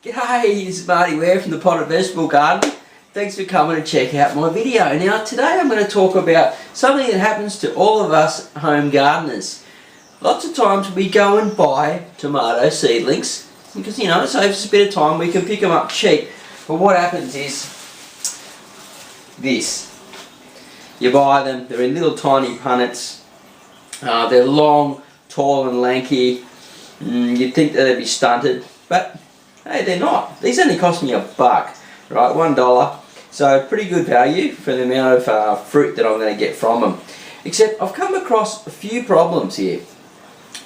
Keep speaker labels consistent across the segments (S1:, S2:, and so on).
S1: G'day, this is Marty Ware from the Potted Vegetable Garden. Thanks for coming to check out my video. Now today I'm going to talk about something that happens to all of us home gardeners. Lots of times we go and buy tomato seedlings because, you know, it saves us a bit of time, we can pick them up cheap. But what happens is this. You buy them, they're in little tiny punnets, they're long, tall and lanky. You'd think that they'd be stunted, but hey, they're not. These only cost me $1, right? $1. So pretty good value for the amount of fruit that I'm going to get from them. Except I've come across a few problems here.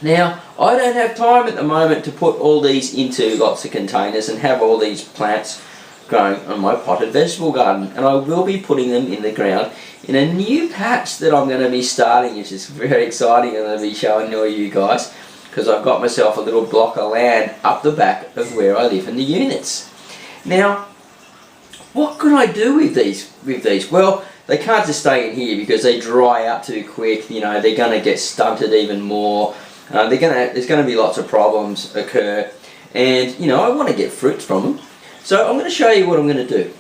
S1: Now, I don't have time at the moment to put all these into lots of containers and have all these plants growing on my potted vegetable garden. And I will be putting them in the ground in a new patch that I'm going to be starting, which is very exciting. I'm going to be showing all you guys, because I've got myself a little block of land up the back of where I live in the units. Now, what can I do with these? Well, they can't just stay in here because they dry out too quick. You know, they're going to get stunted even more. There's going to be lots of problems occur, and you know, I want to get fruits from them. So I'm going to show you what I'm going to do.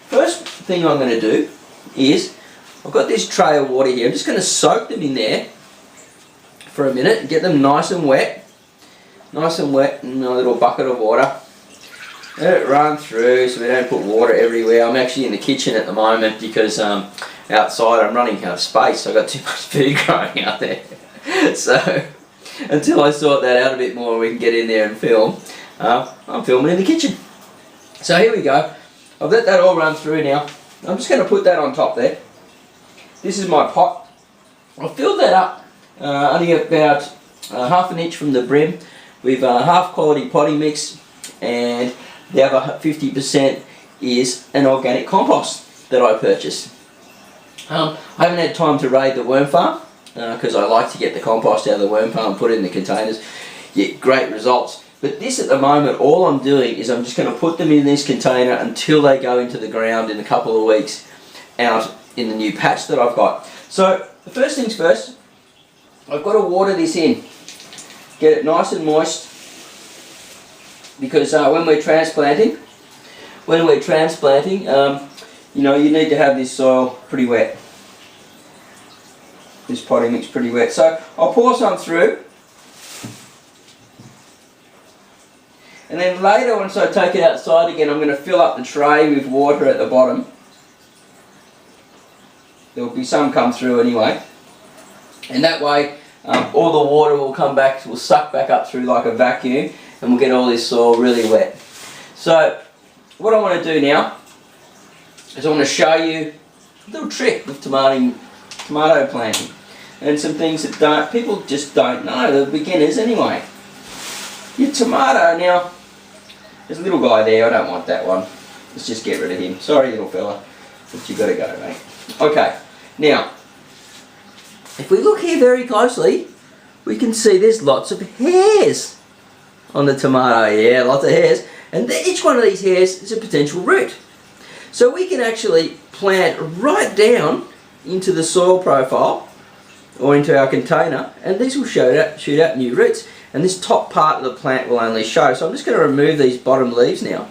S1: First thing I'm going to do is, I've got this tray of water here. I'm just going to soak them in there for a minute and get them nice and wet in a little bucket of water. Let it run through so we don't put water everywhere. I'm actually in the kitchen at the moment because outside I'm running out of space. I've got too much food growing out there. So until I sort that out a bit more, we can get in there and film. I'm filming in the kitchen. So here we go. I've let that all run through now. I'm just going to put that on top there. This is my pot. I've filled that up only about half an inch from the brim with half quality potting mix, and the other 50% is an organic compost that I purchased. I haven't had time to raid the worm farm because I like to get the compost out of the worm farm and put it in the containers. Get great results. But this at the moment, all I'm doing is I'm just going to put them in this container until they go into the ground in a couple of weeks out in the new patch that I've got. So the first things first, I've got to water this in. Get it nice and moist, because when we're transplanting, you know, you need to have this soil pretty wet. This potting mix pretty wet. So I'll pour some through. And then later, once I take it outside again, I'm going to fill up the tray with water at the bottom. There will be some come through anyway. And that way, all the water will come back, will suck back up through like a vacuum, and we'll get all this soil really wet. So, what I want to do now is I want to show you a little trick with tomato planting. And some things that people just don't know, the beginners anyway. Your tomato, now, there's a little guy there, I don't want that one. Let's just get rid of him. Sorry, little fella, but you got to go, mate. Okay, now, if we look here very closely, we can see there's lots of hairs on the tomato. Yeah, lots of hairs. And each one of these hairs is a potential root. So we can actually plant right down into the soil profile or into our container, and these will shoot out new roots. And this top part of the plant will only show. So I'm just going to remove these bottom leaves now.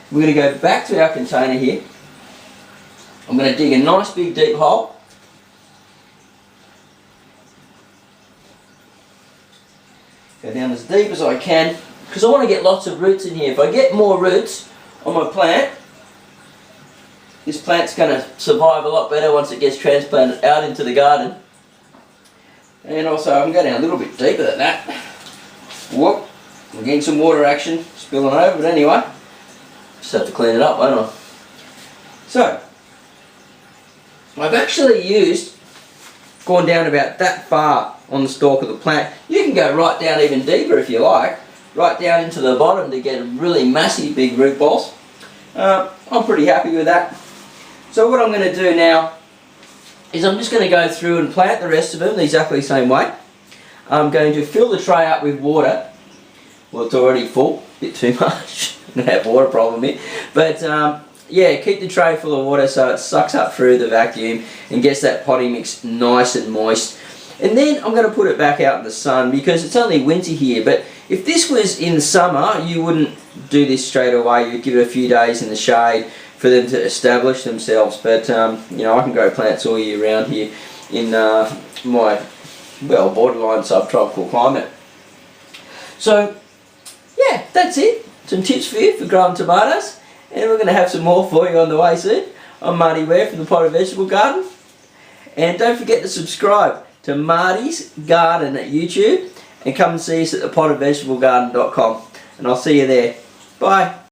S1: We're going to go back to our container here. I'm going to dig a nice big deep hole. Go down as deep as I can, because I want to get lots of roots in here. If I get more roots on my plant, this plant's going to survive a lot better once it gets transplanted out into the garden. And also I'm going down a little bit deeper than that. Whoop, we're getting some water action spilling over, but anyway, just have to clean it up, won't I? So, I've actually gone down about that far on the stalk of the plant. You can go right down even deeper if you like, right down into the bottom to get really massive big root balls. I'm pretty happy with that. So what I'm going to do now is I'm just going to go through and plant the rest of them the exactly the same way. I'm going to fill the tray up with water. Well, it's already full, a bit too much. I'm going to have a water problem here. But yeah, keep the tray full of water so it sucks up through the vacuum and gets that potting mix nice and moist. And then I'm going to put it back out in the sun because it's only winter here, but If this was in the summer, you wouldn't do this straight away. You'd give it a few days in the shade for them to establish themselves. But you know, I can grow plants all year round here in my, well, borderline subtropical climate. So yeah, that's it. Some tips for you for growing tomatoes, and we're going to have some more for you on the way soon. I'm Marty Ware from the Potted Vegetable Garden, and don't forget to subscribe to Marty's Garden at YouTube, and come and see us at thepottedvegetablegarden.com, and I'll see you there. Bye.